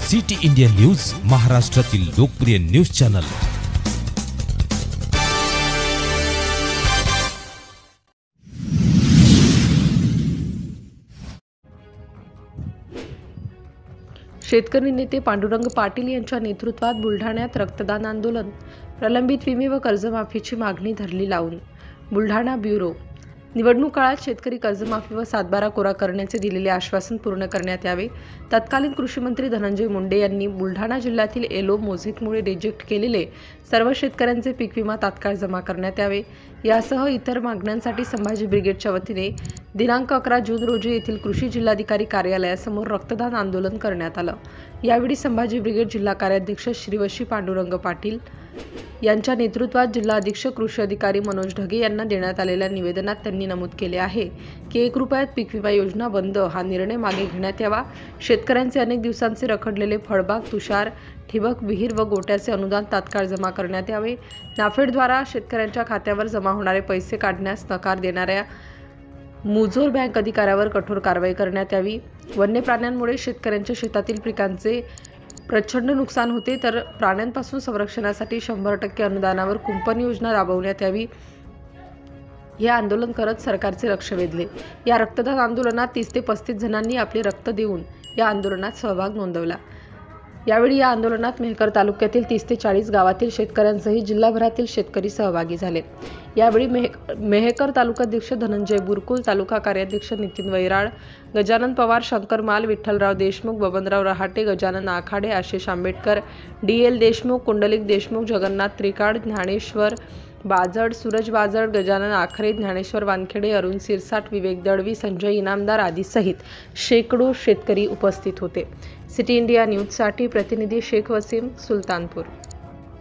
City India news, महाराष्ट्रातील लोकप्रिय news channel. शेतकरी नेते पांडुरंग पाटील यांच्या नेतृत्वात बुलढाण्यात रक्तदान आंदोलन, प्रलंबित विमे व कर्जमाफीची मागणी धरली लावून। बुलढाणा ब्युरो। निवडणूक काळात शेतकरी कर्जमाफी व 7/12 कोरा करण्याचे दिलेले आश्वासन पूर्ण करण्यात यावे। तत्कालीन कृषी मंत्री धनंजय मुंडे यांनी बुलढाणा जिल्ह्यातील एलो मोझीतमुळे रिजेक्ट केलेले सर्व शेतकऱ्यांचे पीक विमा तात्काळ जमा करण्यात यावे। यासह इतर मागण्यांसाठी संभाजी ब्रिगेडच्या वतीने दिनांक 11 जून रोजी येथील कृषी जिल्हाधिकारी कार्यालयासमोर रक्तदान आंदोलन करण्यात आलं। यावेळी संभाजी ब्रिगेड जिल्हा कार्याध्यक्ष श्रीवशी पांडुरंग पाटील यांच्या नेतृत्वात जिल्हा अधीक्षक कृषी अधिकारी मनोज ढगे यांना देण्यात आलेल्या निवेदनात त्यांनी नमूद केले आहे की 1 रुपयात पीक विमा योजना बंद हा निर्णय मागे घेण्यात यावा। शेतकऱ्यांचे अनेक दिवसांचे रखडलेले फळबाग, तुषार, ठिबक, विहीर व गोट्याचे अनुदान तात्काळ जमा करण्यात यावे। नाफेडद्वारा शेतकऱ्यांच्या खात्यावर जमा होणारे पैसे काढण्यास नकार देणाऱ्या मुजोर बँक अधिकाऱ्यावर कठोर कारवाई करण्यात यावी। वन्य प्राण्यांमुळे शेतकऱ्यांच्या शेतातील पिकांचे प्रचंड नुकसान होते, तर प्राण्यांपासून संरक्षणासाठी 100% अनुदानावर कुंपण योजना राबवण्यात यावी। हे आंदोलन करत सरकारचे लक्ष वेधले। या रक्तदान आंदोलनात 30 ते 35 जणांनी आपले रक्त देऊन या आंदोलनात सहभाग नोंदवला। यावेळी या आंदोलनात मेहकर तालुक्यातील 30 ते 40 गावातील शेतकऱ्यांसहित जिल्हाभरातील शेतकरी सहभागी झाले। यावेळी मेहकर तालुकाध्यक्ष धनंजय बुरकुल, तालुका कार्याध्यक्ष नितीन वैराळ, गजानन पवार, शंकर माल, विठ्ठलराव देशमुख, बबनराव रहाटे, गजानन आखाडे, आशिष आंबेडकर, DL देशमुख, कुंडलिक देशमुख, जगन्नाथ त्रिकाड, ज्ञानेश्वर बाजड, सूरज बाजड, गजानन आखरे, ज्ञानेश्वर वानखेडे, अरुण सिरसाट, विवेक दळवी, संजय इनामदार आदी सहित शेकडो शेतकरी उपस्थित होते। सिटी इंडिया न्यूजसाठी प्रतिनिधी शेख वसीम, सुलतानपूर।